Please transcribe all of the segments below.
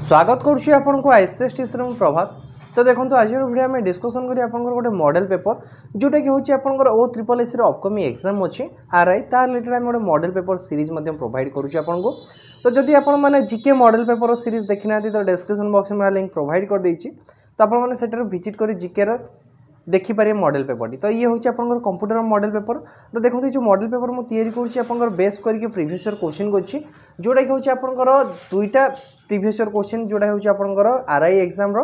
स्वागत करुँच आपन को आईसीएस टीचर प्रभात। तो देखो आज वीडियो में डिस्कसन करी आपन गोटे मॉडल पेपर जोटा कि होची आपन ओ ट्रिपल एस अपकमिंग एग्जाम अच्छी आरआई तार रिलेटेड आम गोटे मॉडल पेपर सीरीज प्रोवाइड करुँच आपन को। तो जदि आपण मैंने जीके मॉडल पेपर सीरीज देखी ना तो डिस्क्रिप्शन बॉक्स में लिंक प्रोवाइड कर देछि। तो आपण मैंने सेटर विजिट करी जीके देखिपारे मॉडल पेपर तो ये हूँ आपंकर कंप्यूटर मॉडल पेपर। तो देखो जो मॉडल पेपर मुझे तैयारी बेस करके प्रीवियस ईयर क्वेश्चन करछि जोटा कि हूँ आपंकर दुईटा प्रीवियस ईयर क्वेश्चन जोटा हूँ आपंकर आरआई एग्जाम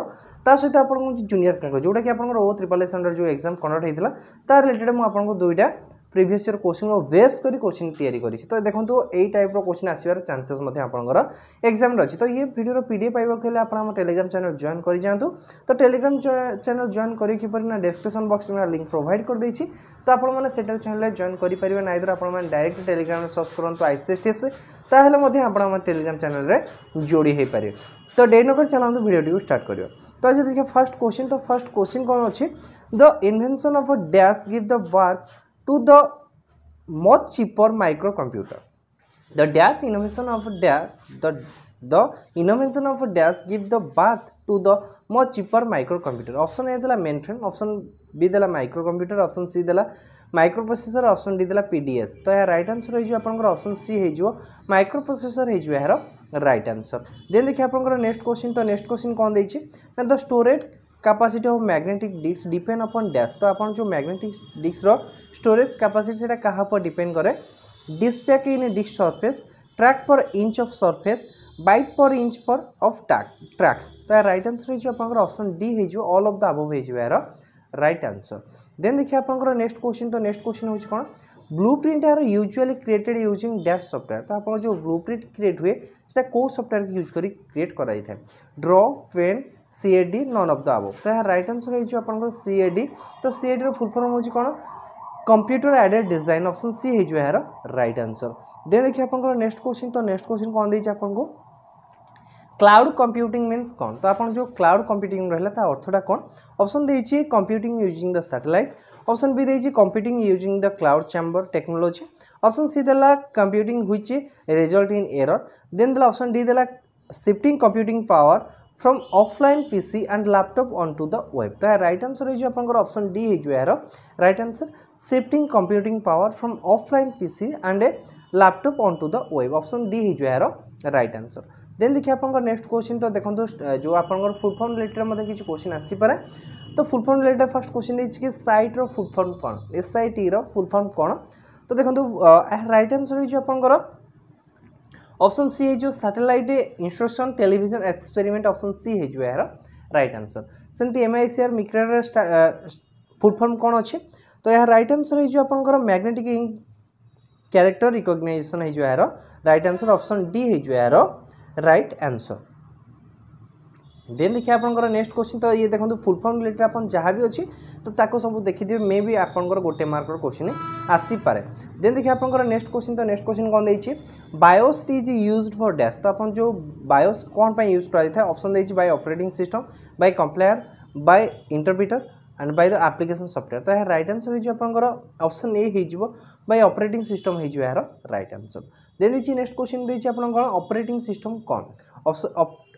ता सहित आप जूनियर क्लर्क जोटा कि आपंकर ओ ट्रिपल एस अंडर जो एग्जाम कंडक्ट होता तार रिलेटेड मुझे दुईटा प्रीवियस ईयर क्वेश्चन बेस कर क्वेश्चन तैयारी करी। तो देखो यही टाइप क्वेश्चन आसबार चांसेस आपंकर एग्जाम अच्छी। तो ये वीडियो पीडीएफ पाइबाक हेल्ले आप टेलीग्राम चैनल जॉइन कर जातु। तो टेलीग्राम चैनल जॉइन कर डिस्क्रिप्शन बॉक्स में लिंक प्रोवाइड कर देछि। तो आपने चैनल जॉइन करेंगे ना इधर आप डायरेक्ट टेलीग्राम सर्च करूँ आईसीएस टीएस ताहले आप टेलीग्राम चैनल रे जोड़ी हो पारे। तो डे नकर चलाते वीडियो स्टार्ट करियो। तो आज देखिए फर्स्ट क्वेश्चन। तो फर्स्ट क्वेश्चन कौन अच्छी the invention of a dash give the work to the much cheaper microcomputer. The dash innovation of a dash the innovation of a dash give the birth to the much cheaper microcomputer. Option A देला mainframe, option B देला microcomputer, option C देला microprocessor, option D देला PDS। तो यार right answer है जो आपनकर option C है जो माइक्रोप्रोसेसर है जो यार राइट आंसर। देन देखिए आपनकर नेक्स्ट क्वेश्चन। तो नेक्स्ट क्वेश्चन कौन देछि ना the storage capacity of magnetic disk depend upon dash. तो आपन जो मैग्नेटिक डिस्क रो स्टोरेज कैपेसिटी सेटा कहा पर डिपेंड करे डिस्क इन डिस्क सरफेस ट्रैक पर इंच ऑफ सरफेस बाइट पर इंच पर ऑफ ट्रैक्स। तो यार राइट आंसर है आपन ऑप्शन डी है जो ऑल ऑफ द अबव है जो यार राइट आंसर। देन देखिए आपन नेक्स्ट क्वेश्चन। तो नेक्स्ट क्वेश्चन होछि कोन ब्लूप्रिंट यार usually created using dash software. तो आपन जो ब्लूप्रिंट क्रिएट हुए सेटा को सॉफ्टवेयर को यूज करी क्रिएट कराई था draw pen CAD none of the above. तो यार राइट आंसर है जो आपन सीएडी। तो सीएडी रो फुल फॉर्म होछि कोन computer aided design. Option C है जो यार राइट आंसर। देन देखिए आपन नेक्स्ट क्वेश्चन। तो नेक्स्ट क्वेश्चन कौन देछि आपन को क्लाउड कंप्यूटिंग मीन्स कौन। तो आपन जो क्लाउड कंप्यूटिंग रहला ता अर्थटा कौन। ऑप्शन देछि computing using the satellite, option B देछि computing using the cloud chamber technology, option C देला computing which result in error, then देला ऑप्शन डी देला shifting computing power from offline PC and laptop onto the web. तो right answer है जो आपन option D है जो यार right answer shifting computing power from offline PC and laptop onto the web. Option D है जो यार राइट आंसर। देन देखिए आपन नेक्स्ट क्वेश्चन। तो देखो जो आपन फुल फॉर्म रिलेटेड मतलब किसी क्वेश्चन आसी पारे। तो full form related first question देछि कि साइट रो फुल फॉर्म कोन एसआईटी रो फुल फॉर्म कोन। तो देखो राइट आंसर है जो आपन ऑप्शन सी है जो satellite instruction television experiment. Option C है जो यार राइट आंसर। सेमती एमआईसीआर मिक्रोर फुल फॉर्म कौन अच्छे। तो यार राइट आंसर है जो आपन मैग्नेटिक कैरेक्टर रिकॉग्नाइजेशन है जो यार राइट आंसर। ऑप्शन डी है जो यार राइट आंसर। देन देखिए आपन नेक्स्ट क्वेश्चन। तो ये देखो फुल फॉर्म रिलेटेड आपन जहाँ भी अच्छी तो ताको सब देखिए मे भी आपन गोटे मार्क क्वेश्चन आसी पारे। देन देखिए आपन नेक्स्ट क्वेश्चन। तो नेक्स्ट क्वेश्चन कौन देछि BIOS is used for dash. तो आपन जो बायोस कौन पे यूज करा था ऑप्शन देछि by operating system, by compiler, by interpreter and by the application software. तो यार राइट आंसर है आपन ऑप्शन ए है जो बाय ऑपरेटिंग सिस्टम है जो यार राइट आंसर। देन देछि नेक्स्ट क्वेश्चन देछि आपन ऑपरेटिंग सिस्टम कौन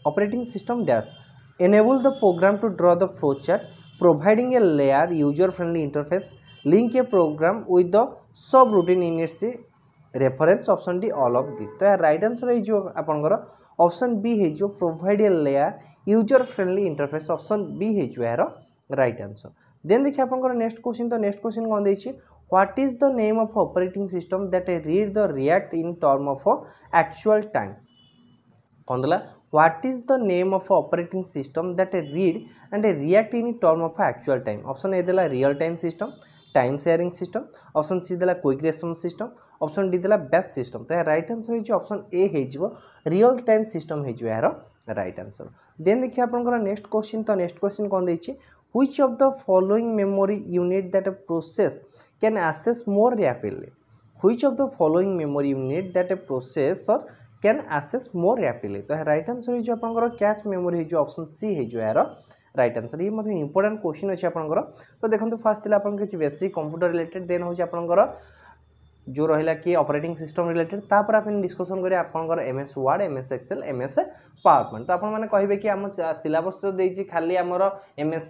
operating system dash enable the program to draw the flowchart providing a layer user friendly interface link a program with the subroutine in its reference। Option D all of this. तो यार right answer है जो आपनकर option B है जो provide a layer user friendly interface. Option B है जो यार राइट आंसर। देन देखिए आपनकर नेक्स्ट क्वेश्चन। तो नेक्स्ट क्वेश्चन कौन देछि what is the name of operating system that read the react in term of actual time. कौन देला what is the name of operating system that read and react in term of actual time. Option A देला real time system, time sharing system, option C देला quick response system, option D देला batch system. तो right answer है option A है जो real time system है जो यार राइट आंसर। देन देखिए आपनकर नेक्स्ट क्वेश्चन। तो नेक्स्ट क्वेश्चन कौन देछि which of the following memory unit that process can access more rapidly. Which of the following memory unit that processor can access more rapidly. तो right answer है जो आपनकर cache memory है जो option C है जो यार राइट आंसर। ये मतलब इंपोर्टेंट क्वेश्चन अच्छे आपनकर। तो देखो फर्स्ट थिला आपन किछि बेसिक कंप्यूटर रिलेटेड, देन होछि आपनकर जो रहा कि ऑपरेटिंग सिस्टम रिलेटेड तापर आप डिस्कसन करें आपंकर MS Word MS Excel MS PowerPoint. तो आपने कहे कि आम सिलेबस तो देती खाली आमर MS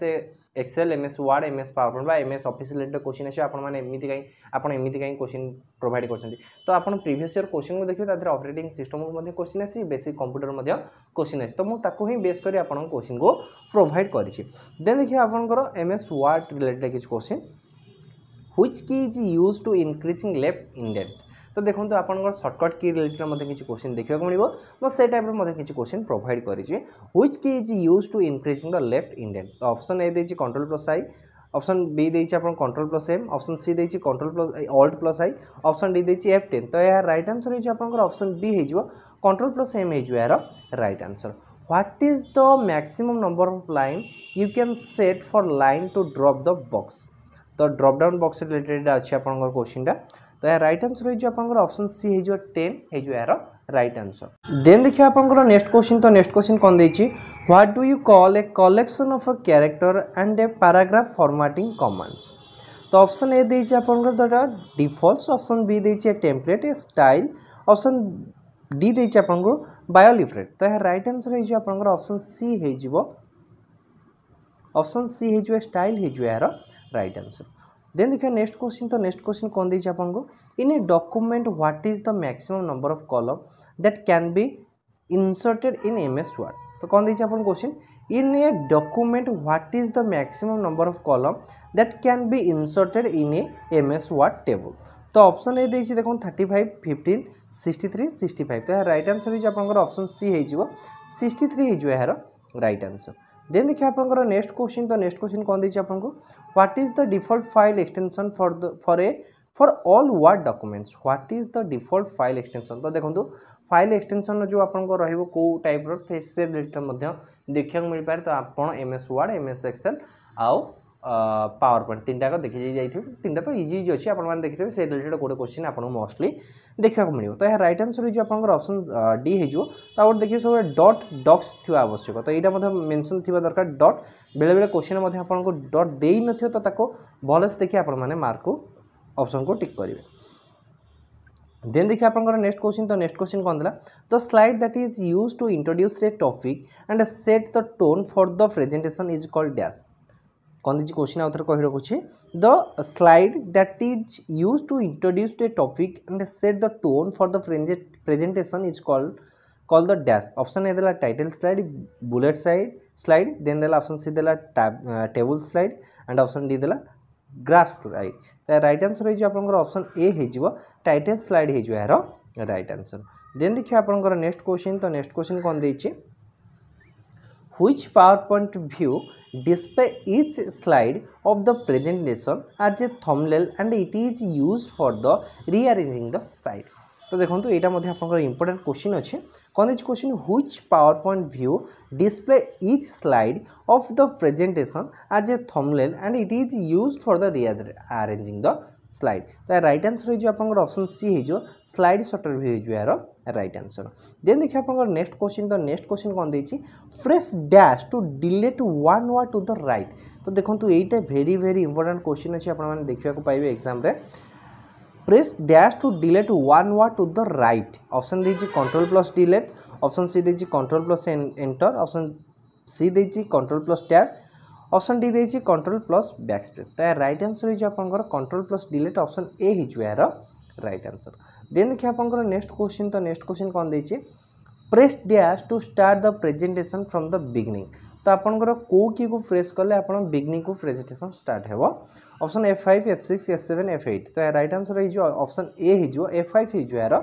Excel MS Word MS PowerPoint बा एमएस ऑफिस रिलेटेड क्वेश्चन आसे आपमती कहीं क्वेश्चन प्रोवाइड कर तो आप प्रीवियस ईयर क्वेश्चन को देखिए तादर ऑपरेटिंग सिस्टम को क्वेश्चन आसी बेसिक कंप्यूटर क्वेश्चन आसी तो मुझे बेस कर आप क्वेश्चन को प्रोवाइड करी। देन देखिए आपंकर एमएस वर्ड रिलेटेड किसी क्वेश्चन व्हिच की is use to increasing left indent. तो देखो तो आपंकर सर्टकट की रिलेटेड किसी क्वेश्चन देखा मिले मुझे टाइप किसी क्वेश्चन प्रोवाइड करी व्हिच की is use to increasing the left indent. तो ऑप्शन ए देती control plus I, option B देती control plus M, option C देती control plus alt plus I, option D देती F10। तो यार राइट आंसर हो ऑप्शन बी हो control plus M हो यार right answer. What is the maximum number of line you can set for line to drop the box. तो drop down box related अच्छे आप क्वेश्चन टा तो यार राइट आंसर हो ऑप्शन सी हो 10 हो यार राइट आंसर। देन देखिए आपंकर नेक्स्ट क्वेश्चन। तो नेक्स्ट क्वेश्चन कौन देछि what do you call a collection of a character and a paragraph formatting commands. तो ऑप्शन ए देछि आपंकर द डिफॉल्ट्स, ऑप्शन बी देछि a template a style, option D देछि आपंकर बायोलिफ्रेट। तो यार राइट आंसर हो आपंकर ऑप्शन सी हो ऑप्शन सी हो स्टाइल हो यार राइट आंसर। देन देखिए नेक्स्ट क्वेश्चन। तो नेक्स्ट क्वेश्चन कौन देछि आपको in a document what is the maximum number of column that can be inserted in MS Word. तो कौन देछि आपन question in a document what is the maximum number of column that can be inserted in a MS Word table. तो option A देछि देखो 35 15 63 65। तो यार right answer हो आपन ऑप्शन सी हो 63 हो यार राइट आंसर। देन देखिए आपंकर नेक्स्ट क्वेश्चन। तो नेक्स्ट क्वेश्चन कौन देछि आपको what is the default file extension for all word documents. What is the default file extension. तो देखो फाइल एक्सटेंशन जो आपको रो कौ टाइप से रिलेटेड देखा मिल पाए। तो आप एमएस वर्ड एमएस एक्सेल आउ पावर पॉइंट तीन टाक देखी जाइए तीन तो इजी इजी अच्छी आपने देखिए से रिलेटेड गोटे क्वेश्चन आपको मोस्टली देखा मिले। तो यह राइट आंसर हो आपंकर ऑप्शन डी हो। तो आउट देखिए सब डॉट डॉक्स थी आवश्यक। तो यहाँ मेंशन थी दरकार डॉट बेले बेले क्वेश्चन आपको डॉट दे न तो भलसे देखिए आपने मार्क को ऑप्शन को टिक करेंगे। देन देखिए आपंकर नेक्स्ट क्वेश्चन। तो नेक्स्ट क्वेश्चन कौन था the slide that is use to introduce a topic and set the tone for the presentation is called dash. कौन दीजिए क्वेश्चन आउ थे कही रखुच्छे the slide that is use to introduce a topic and set the tone for the presentation is called the dash. Option A देला title slide, bullet slide, then देला option C देला table slide and option D देला graph slide. तो right answer हो आपंकर option A हो title slide हो यार राइट आंसर। देन देखिए आपंकर नेक्स्ट क्वेश्चन। तो नेक्स्ट क्वेश्चन कौन देछि which PowerPoint view display each slide of the presentation as a thumbnail and it is used for the rearranging the slide। तो देखो यहाँ आप इंपोर्टेंट क्वेश्चन अच्छे कौन this question which PowerPoint view display each slide of the presentation as a thumbnail and it is used for the rearranging the slide। तो right answer हो आपंकर option C हो स्लाइड शॉर्टर व्यू हो यार right answer. Then देखिए आपंकर next question. तो next question कौन देछि press dash to delete one word to the right. तो देखो यहीटा वेरी वेरी इंपोर्टेंट क्वेश्चन अच्छे आपने देखा पाइबे एग्जाम रे press dash to delete one word to the right. Option देछि control plus delete, option C देछि control plus enter, option C देछि control plus tab, option D देछि कंट्रोल प्लस बैकस्पेस। तो यार राइट आंसर हो आपंकर control plus delete option A हो यार राइट आंसर। देन देखिए आपंकर नेक्स्ट क्वेश्चन। तो नेक्स्ट क्वेश्चन कौन देछि press dash to start the presentation from the beginning. तो आपंकर को की को प्रेस कले आप बिगनिंग को प्रेजेंटेशन स्टार्ट हो option F5 F6 F7 F8। तो यार राइट आंसर हो ऑप्शन ए हो F5 हो यार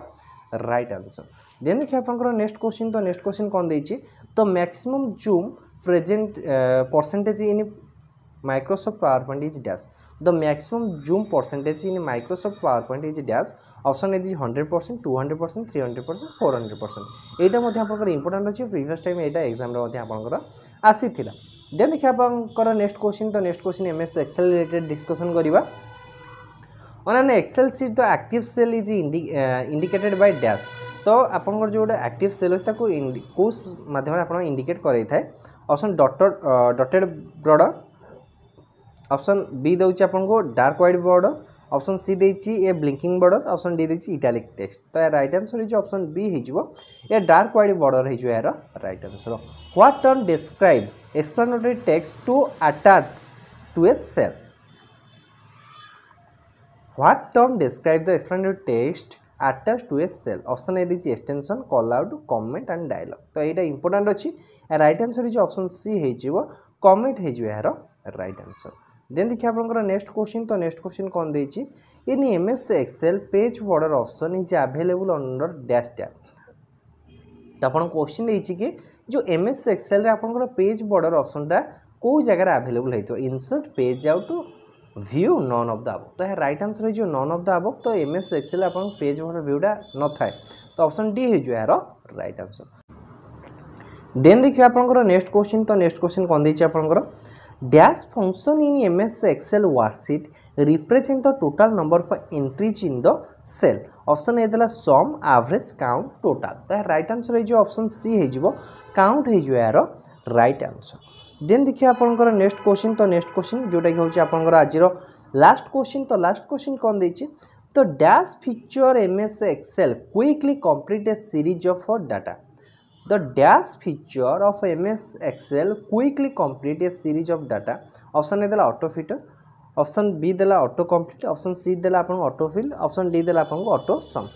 राइट आंसर। देन देखिए आपंकर नेक्स्ट क्वेश्चन। तो नेक्स्ट क्वेश्चन कौन देछि तो maximum zoom present percentage in Microsoft PowerPoint is dash। The maximum zoom percentage in Microsoft PowerPoint is dash। Option A 100%, 200%, 300%, 400%। एटा मध्ये आपनकर इंपोर्टेंट अछि प्रीवियस टाइम एटा एग्जाम रे मध्ये आपनकर आसीथिला। देन देखिए आपनकर नेक्स्ट क्वेश्चन। तो next question MS Excel related discussion करिबा on an excel sheet the active cell is indicated by dash। तो आपनकर जो एक्टिव सेल अछि ताको को माध्यम रे आपन इंडिकेट करै थाए option dotted border, option B दउछि आपनको dark white border, option C देछि a blinking border, option D देछि इटैलिक टेक्स्ट। तो राइट आंसर हो ऑप्शन बी हो ए डार्क वाइड बॉर्डर हो यार right answer. What term describe explanatory text to attached to a cell? What term describe the explanatory text attached to a cell? Option A देछि extension, call out, comment and dialogue. तो यहाँ important अच्छी right answer हो option C हो comment हो यार right answer. Then देखिए आपंकर नेक्स्ट क्वेश्चन। तो नेक्स्ट क्वेश्चन कौन देछि in MS Excel page border option is available under dash tab. तो आपन क्वेश्चन देछि कि जो एमएस एक्सेल रे आपनकर पेज बॉर्डर ऑप्शनटा को जगह अवेलेबल हेतो insert page out to view none of the above. तो यह राइट आंसर हो नॉन ऑफ द अबव। तो एमएस एक्सेल आपन पेज बॉर्डर व्यूटा न थाए। तो ऑप्शन डी हो यार राइट आंसर। देन देखिए आपनकर नेक्स्ट क्वेश्चन। तो नेक्स्ट क्वेश्चन कौन देछि आपनकर dash function in MS Excel worksheet represent the total number of entries in the cell. Option A देला सम, एवरेज, काउंट, टोटल। तो राइट आंसर हो ऑप्शन सी हो काउंट हो यार राइट आंसर। देन देखिए आपनकर नेक्स्ट क्वेश्चन। तो next question जोटा कि होछि आपनकर आजिर लास्ट क्वेश्चन। तो लास्ट क्वेश्चन कौन देछि तो dash feature MS Excel quickly complete a series of data. The dash feature of MS Excel quickly complete a series of data. Option A देला ऑटो फिटर, ऑप्शन बी देला auto complete, option C देला आपन auto fill, option D देला आपन auto सम।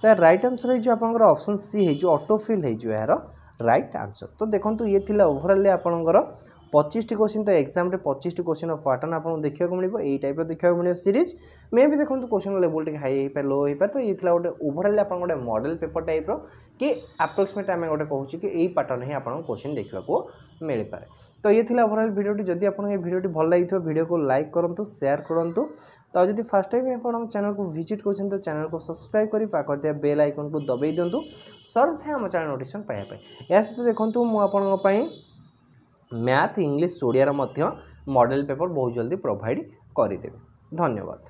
तो right answer है जो आपन ऑप्शन सी है जो ऑटो फिल है जो यार राइट आंसर। तो देखो ये थिला ओवरऑल आपनकर 25 क्वेश्चन। तो एग्जाम रे 25 क्वेश्चन ऑफ पैटर्न आपको देखा मिलो यही टाइप देखा मिलो सीरीज मे भी देखो क्वेश्चन लेवल टे हाई हो लो हो पाए। तो ये गोटे ओवरऑल आप गोटे मॉडल पेपर टाइप कि अप्रोक्सीमेट आम गोटे कहूँ कि यही पैटर्न ही आपको क्वेश्चन देखा मिल पाए। तो ये ओवरऑल वीडियोटी जदि आपको ये वीडियोटी भल लगी वीडियो को लाइक करूँ, शेयर करूँ। तो जब फर्स्ट टाइम आप चैनल को विजिट कर तो चैनल को सब्सक्राइब कर पाखर बेल आइकन को दबाई दिंतु सर्व थे आम चैनल नोटिफिकेशन पाइबा। या सहित देखो मुझे math, English, Odia model paper बहुत जल्दी प्रोवाइड करदेवी। धन्यवाद।